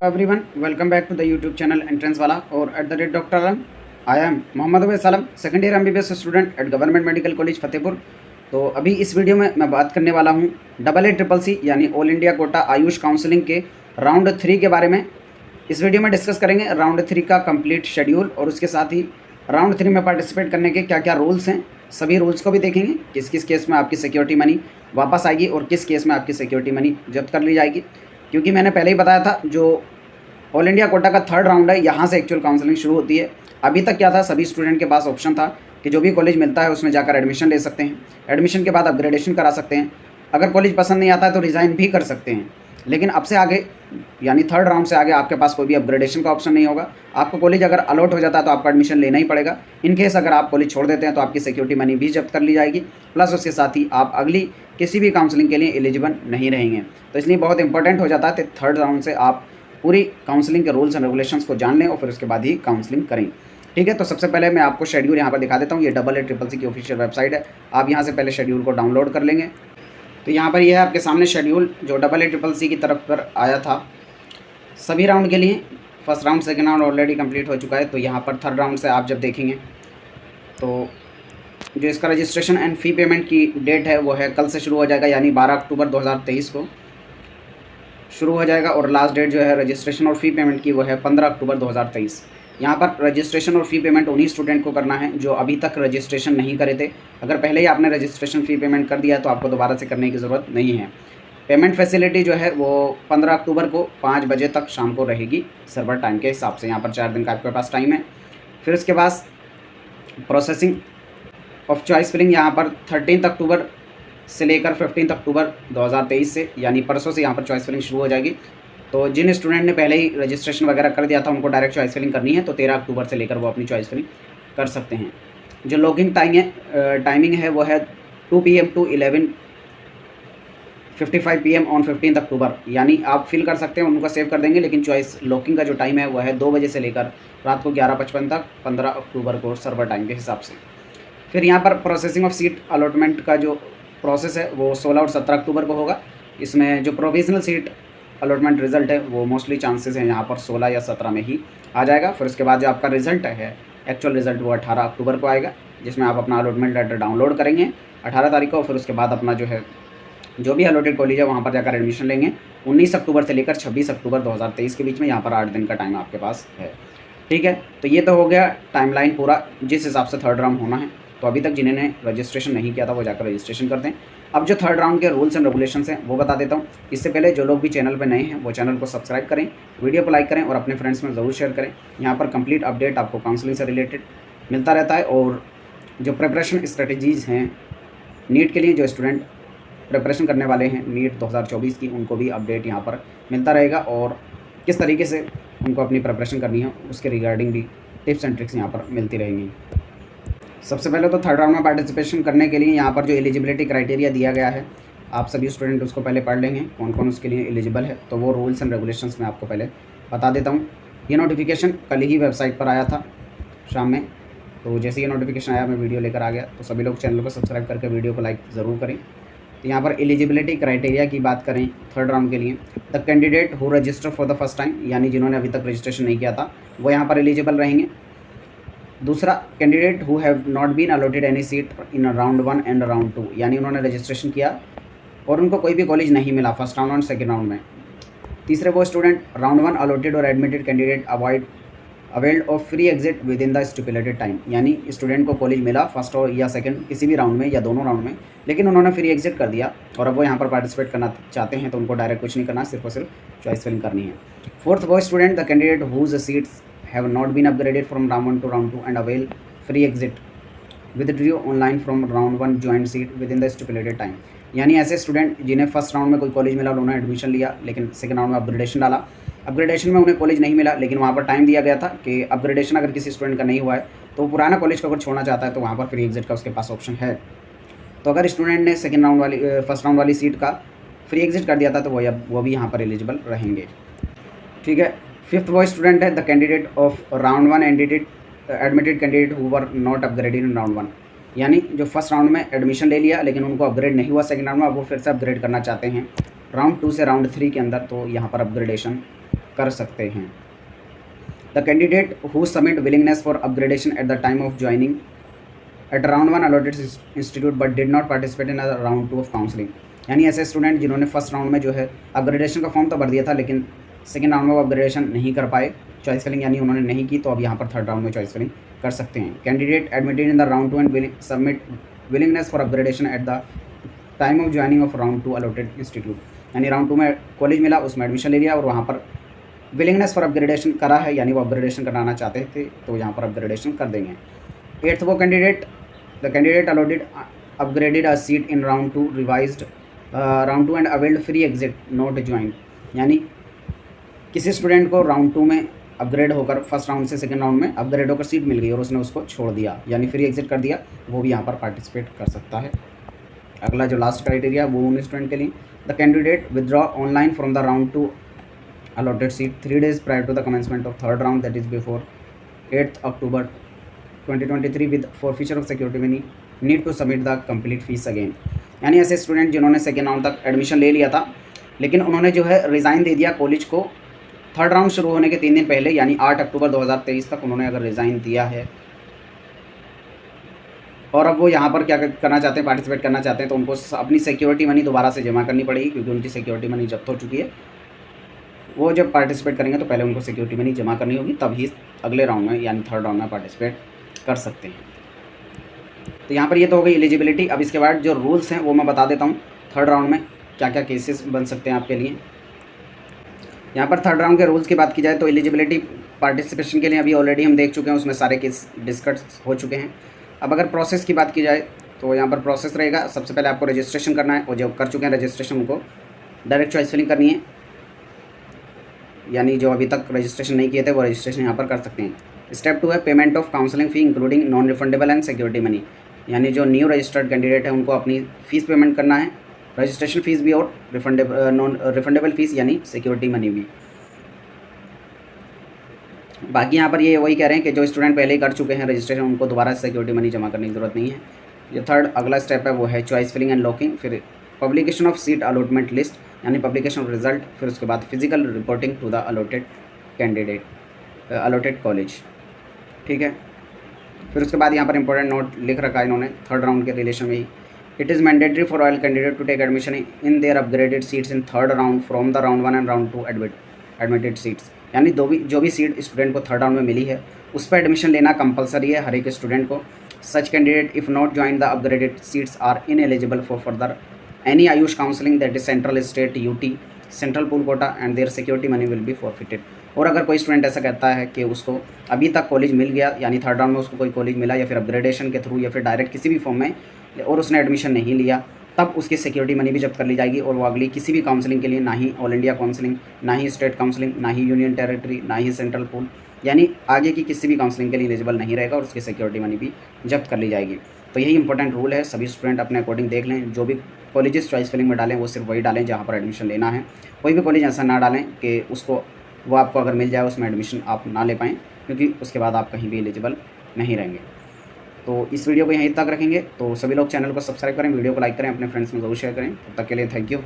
Everyone, welcome back to the YouTube channel entrance वाला और at the rate doctor Alam. I am Mohammad Awais Alam, second year MBBS student at government medical college Fatehpur. तो अभी इस video में मैं बात करने वाला हूँ AA CCC यानी all India quota Ayush counselling के राउंड 3 के बारे में। इस वीडियो में डिस्कस करेंगे राउंड 3 का कंप्लीट शेड्यूल और उसके साथ ही राउंड 3 में पार्टिसिपेट करने के क्या क्या रूल्स हैं, सभी रूल्स को भी देखेंगे। किस किस केस में आपकी सिक्योरिटी मनी वापस आएगी और किस केस में आपकी सिक्योरिटी मनी जब्त कर ली जाएगी। क्योंकि मैंने पहले ही बताया था, जो ऑल इंडिया कोटा का थर्ड राउंड है, यहाँ से एक्चुअल काउंसलिंग शुरू होती है। अभी तक क्या था, सभी स्टूडेंट के पास ऑप्शन था कि जो भी कॉलेज मिलता है उसमें जाकर एडमिशन ले सकते हैं। एडमिशन के बाद अपग्रेडेशन करा सकते हैं। अगर कॉलेज पसंद नहीं आता है तो रिज़ाइन भी कर सकते हैं। लेकिन अब से आगे यानी थर्ड राउंड से आगे आपके पास कोई भी अपग्रेडेशन का ऑप्शन नहीं होगा। आपको कॉलेज अगर अलॉट हो जाता है तो आपको एडमिशन लेना ही पड़ेगा। इन केस अगर आप कॉलेज छोड़ देते हैं तो आपकी सिक्योरिटी मनी भी जब्त कर ली जाएगी, प्लस उसके साथ ही आप अगली किसी भी काउंसलिंग के लिए एलिजिबल नहीं रहेंगे। तो इसलिए बहुत इंपॉर्टेंट हो जाता है थर्ड राउंड से आप पूरी काउंसलिंग के रूल्स एंड रेगुलेशंस को जान लें और फिर उसके बाद ही काउंसलिंग करें। ठीक है, तो सबसे पहले मैं आपको शेड्यूल यहाँ पर दिखा देता हूँ। ये AA CCC की ऑफिशियल वेबसाइट है। आप यहाँ से पहले शेड्यूल को डाउनलोड कर लेंगे। तो यहाँ पर यह है आपके सामने शेड्यूल जो AA CCC की तरफ पर आया था सभी राउंड के लिए। First round second round already complete हो चुका है। तो यहाँ पर थर्ड राउंड से आप जब देखेंगे तो जो इसका रजिस्ट्रेशन एंड फ़ी पेमेंट की डेट है वो है कल से शुरू हो जाएगा, यानी 12 अक्टूबर 2023 को शुरू हो जाएगा। और लास्ट डेट जो है रजिस्ट्रेशन और फ़ी पेमेंट की वो है 15 अक्टूबर 2023। यहाँ पर रजिस्ट्रेशन और फ़ी पेमेंट उन्हीं स्टूडेंट को करना है जो अभी तक रजिस्ट्रेशन नहीं करे थे। अगर पहले ही आपने रजिस्ट्रेशन फ़ी पेमेंट कर दिया है तो आपको दोबारा से करने की ज़रूरत नहीं है। पेमेंट फैसिलिटी जो है वो 15 अक्टूबर को 5 बजे तक शाम को रहेगी सर्वर टाइम के हिसाब से। यहाँ पर 4 दिन का आपके पास टाइम है। फिर उसके बाद प्रोसेसिंग ऑफ चॉइस फिलिंग यहाँ पर 13 अक्टूबर से लेकर 15 अक्टूबर 2023 से, यानी परसों से यहाँ पर चॉइस फिलिंग शुरू हो जाएगी। तो जिन स्टूडेंट ने पहले ही रजिस्ट्रेशन वगैरह कर दिया था उनको डायरेक्ट चॉइस फिलिंग करनी है, तो 13 अक्टूबर से लेकर वो अपनी चॉइस फिलिंग कर सकते हैं। जो लॉगिंग टाइमिंग है वो है 2 PM to 11:55 PM ऑन 15 अक्टूबर, यानी आप फिल कर सकते हैं, उनको सेव कर देंगे। लेकिन चॉइस लॉकिंग का जो टाइम है वो है 2 बजे से लेकर रात को 11:55 तक 15 अक्टूबर को सर्वर टाइम के हिसाब से। फिर यहाँ पर प्रोसेसिंग ऑफ सीट अलॉटमेंट का जो प्रोसेस है वो 16 और 17 अक्टूबर को होगा। इसमें जो प्रोविजनल सीट अलॉटमेंट रिजल्ट है वो मोस्टली चांसेस हैं यहाँ पर 16 या 17 में ही आ जाएगा। फिर उसके बाद जो आपका रिजल्ट है, एक्चुअल रिजल्ट, वो 18 अक्टूबर को आएगा, जिसमें आप अपना अलॉटमेंट लेटर डाउनलोड करेंगे 18 तारीख को। फिर उसके बाद अपना जो है जो भी अलॉटेड कॉलेज है वहाँ पर जाकर एडमिशन लेंगे 19 अक्टूबर से लेकर 26 अक्टूबर 2023 के बीच में। यहाँ पर 8 दिन का टाइम आपके पास है। ठीक है, तो ये तो हो गया टाइमलाइन पूरा जिस हिसाब से थर्ड राउंड होना है। तो अभी तक जिन्होंने रजिस्ट्रेशन नहीं किया था वो जाकर रजिस्ट्रेशन कर दें। अब जो थर्ड राउंड के रूल्स एंड रेगुलेशंस हैं वो बता देता हूँ। इससे पहले जो लोग भी चैनल पर नए हैं वो चैनल को सब्सक्राइब करें, वीडियो को लाइक करें और अपने फ्रेंड्स में ज़रूर शेयर करें। यहाँ पर कंप्लीट अपडेट आपको काउंसलिंग से रिलेटेड मिलता रहता है। और जो प्रिपरेशन स्ट्रेटजीज़ हैं नीट के लिए, जो स्टूडेंट प्रिपरेशन करने वाले हैं नीट 2024 की, उनको भी अपडेट यहाँ पर मिलता रहेगा। और किस तरीके से उनको अपनी प्रिपरेशन करनी है उसके रिगार्डिंग भी टिप्स एंड ट्रिक्स यहाँ पर मिलती रहेंगी। सबसे पहले तो थर्ड राउंड में पार्टिसिपेशन करने के लिए यहाँ पर जो एलिजिबिलिटी क्राइटेरिया दिया गया है, आप सभी स्टूडेंट उसको पहले पढ़ लेंगे कौन कौन उसके लिए एलिजिबल है। तो वो रूल्स एंड रेगुलेशंस मैं आपको पहले बता देता हूँ। ये नोटिफिकेशन कल ही वेबसाइट पर आया था शाम में। तो जैसे ये नोटिफिकेशन आया मैं वीडियो लेकर आ गया। तो सभी लोग चैनल को सब्सक्राइब करके वीडियो को लाइक ज़रूर करें। तो यहाँ पर एलिजिबिलिटी क्राइटेरिया की बात करें थर्ड राउंड के लिए, the candidate who register for the first time, यानी जिन्होंने अभी तक रजिस्ट्रेशन नहीं किया था वो यहाँ पर एलिजिबल रहेंगे। दूसरा, candidate who have not been allotted any seat in round 1 and round 2, यानी उन्होंने रजिस्ट्रेशन किया और उनको कोई भी कॉलेज नहीं मिला फर्स्ट राउंड और सेकेंड राउंड में। तीसरे, वो स्टूडेंट राउंड 1 अलॉटेड और admitted candidate availed of free exit with in the stipulated time, यानी स्टूडेंट को कॉलेज मिला फर्स्ट और या सेकंड किसी भी राउंड में या दोनों राउंड में, लेकिन उन्होंने फ्री एग्जिट कर दिया और अब वो यहाँ पर पार्टिसिपेट करना चाहते हैं तो उनको डायरेक्ट कुछ नहीं करना, सिर्फ और सिर्फ चॉइस फिलिंग करनी है। फोर्थ, वो student the candidate whose seats have not been upgraded from round 1 to round 2 and avail free exit withdraw online from round 1 joint seat within the stipulated time, यानी ऐसे student जिन्हें first round में कोई college मिला उन्होंने admission लिया लेकिन second round में अपग्रेडेशन डाला, अपग्रेडेशन में उन्हें कॉलेज नहीं मिला, लेकिन वहाँ पर टाइम दिया गया था कि अपग्रेडेशन अगर किसी स्टूडेंट का नहीं हुआ है तो पुराना कॉलेज को अगर छोड़ना चाहता है तो वहाँ पर फ्री एग्जिट का उसके पास ऑप्शन है। तो अगर स्टूडेंट ने फर्स्ट राउंड वाली सीट का फ्री एग्जिट कर दिया था तो वो भी यहाँ पर एलिजिबल रहेंगे। ठीक है, फिफ्थ, वो स्टूडेंट है the candidate of round 1 admitted candidate who were not upgraded in round 1, यानी जो फर्स्ट राउंड में एडमिशन ले लिया लेकिन उनको अपग्रेड नहीं हुआ सेकंड राउंड में, अब वो फिर से अपग्रेड करना चाहते हैं राउंड 2 से राउंड 3 के अंदर, तो यहाँ पर अपग्रेडेशन कर सकते हैं। The candidate who submit willingness for upgradation at the time of joining at round 1 allotted institute but did not participate in round 2 of counselling, यानी ऐसे स्टूडेंट जिन्होंने फर्स्ट राउंड में जो है अपग्रेडेशन का फॉर्म तो भर दिया था लेकिन सेकेंड राउंड में वो अपग्रेडेशन नहीं कर पाए, चॉइस फिलिंग यानी उन्होंने नहीं की, तो अब यहाँ पर थर्ड राउंड में चॉइस फिलिंग कर सकते हैं। Candidate admitted in the round 2 and submit willingness for upgradation at the time of joining of round 2 allotted institute, यानी राउंड 2 में कॉलेज मिला, उसमें एडमिशन ले लिया और वहाँ पर विलिंगनेस फॉर अपग्रेडेशन करा है, यानी वो अपग्रेडेशन कराना चाहते थे तो यहाँ पर अपग्रेडेशन कर देंगे। एट्थ वो candidate the candidate allotted upgraded a seat in round 2 revised round 2 and availed free exit not join, यानी किसी स्टूडेंट को राउंड 2 में अपग्रेड होकर फर्स्ट राउंड से सेकंड राउंड में अपग्रेड होकर सीट मिल गई और उसने उसको छोड़ दिया यानी फ्री एग्जिट कर दिया, वो भी यहाँ पर पार्टिसिपेट कर सकता है। अगला जो लास्ट क्राइटेरिया वो उन स्टूडेंट के लिए, the candidate withdraw online from the round 2 allotted seat 3 days prior to the commencement of third round, that is before 8th October 2023 with forfeiture of security money, need to submit the complete fees again, यानी ऐसे student जिन्होंने second round तक admission ले लिया था लेकिन उन्होंने जो है रिज़ाइन दे दिया कॉलेज को थर्ड राउंड शुरू होने के 3 दिन पहले, यानी 8 अक्टूबर 2023 तक उन्होंने अगर रिज़ाइन दिया है और अब वो यहाँ पर क्या करना चाहते हैं, पार्टिसिपेट करना चाहते हैं, तो उनको अपनी सिक्योरिटी मनी दोबारा से जमा करनी पड़ेगी क्योंकि उनकी सिक्योरिटी मनी जब्त हो चुकी है। वो जब पार्टिसिपेट करेंगे तो पहले उनको सिक्योरिटी मनी जमा करनी होगी, तभी अगले राउंड में यानी थर्ड राउंड में पार्टिसिपेट कर सकते हैं। तो यहाँ पर ये तो हो गई एलिजिबिलिटी। अब इसके बाद जो रूल्स हैं वो मैं बता देता हूँ, थर्ड राउंड में क्या क्या केसेस बन सकते हैं आपके लिए। यहाँ पर थर्ड राउंड के रूल्स की बात की जाए तो एलिजिबिलिटी पार्टिसिपेशन के लिए अभी ऑलरेडी हम देख चुके हैं, उसमें सारे केस डिस्कस हो चुके हैं। अब अगर प्रोसेस की बात की जाए तो यहाँ पर प्रोसेस रहेगा, सबसे पहले आपको रजिस्ट्रेशन करना है और जो कर चुके हैं रजिस्ट्रेशन उनको डायरेक्ट चॉइस फिलिंग करनी है, यानी जो अभी तक रजिस्ट्रेशन नहीं किए थे वो रजिस्ट्रेशन यहाँ पर कर सकते हैं। स्टेप 2 है payment of counselling fee including non refundable and security money, यानी जो न्यू रजिस्टर्ड कैंडिडेट है उनको अपनी फ़ीस पेमेंट करना है, रजिस्ट्रेशन फ़ीस भी और नॉन रिफंडेबल फ़ीस यानी सिक्योरिटी मनी भी। बाकी यहाँ पर ये वही कह रहे हैं कि जो स्टूडेंट पहले ही कर चुके हैं रजिस्ट्रेशन उनको दोबारा सिक्योरिटी मनी जमा करने की ज़रूरत नहीं है। जो थर्ड अगला स्टेप है वो है चॉइस फिलिंग एंड लॉकिंग, फिर publication of seat allotment list यानी पब्लिकेशन ऑफ रिजल्ट, फिर उसके बाद physical reporting to the allotted candidate allotted college, ठीक है। फिर उसके बाद यहाँ पर इंपॉर्टेंट नोट लिख रखा है इन्होंने थर्ड राउंड के रिलेशन में ही, it is mandatory for all candidate to take admission in their upgraded seats in third round from the round 1 and round 2 admitted seats, यानी जो भी सीट स्टूडेंट को थर्ड राउंड में मिली है उस पर एडमिशन लेना कंपलसरी है हर एक स्टूडेंट को। Such candidate if not join the upgraded seats are ineligible for further any Ayush counseling that is central state UT central pool quota and their security money will be forfeited। और अगर कोई student ऐसा कहता है कि उसको अभी तक कॉलेज मिल गया यानी थर्ड राउंड में उसको कोई कॉलेज मिला या फिर अपग्रेडेशन के थ्रू या फिर डायरेक्ट किसी भी फॉर्म में और उसने एडमिशन नहीं लिया, तब उसकी सिक्योरिटी मनी भी जब्त कर ली जाएगी और वो अगली किसी भी काउंसलिंग के लिए ना ही ऑल इंडिया काउंसलिंग, ना ही स्टेट काउंसलिंग, ना ही यूनियन टेरिटरी, ना ही सेंट्रल पूल, यानी आगे की किसी भी काउंसलिंग के लिए एलिजिबल नहीं रहेगा और उसकी सिक्योरिटी मनी भी जब्त कर ली जाएगी। तो यही इंपॉर्टेंट रूल है, सभी स्टूडेंट अपने अकॉर्डिंग देख लें, जो भी कॉलेजेस चॉइस फिलिंग में डालें वो सिर्फ वही डालें जहाँ पर एडमिशन लेना है। कोई भी कॉलेज ऐसा ना डालें कि उसको वो आपको अगर मिल जाए उसमें एडमिशन आप ना ले पाएँ, क्योंकि उसके बाद आप कहीं भी एलिजिबल नहीं रहेंगे। तो इस वीडियो को यहीं तक रखेंगे, तो सभी लोग चैनल को सब्सक्राइब करें, वीडियो को लाइक करें, अपने फ्रेंड्स में ज़रूर शेयर करें। तब तक के लिए थैंक यू।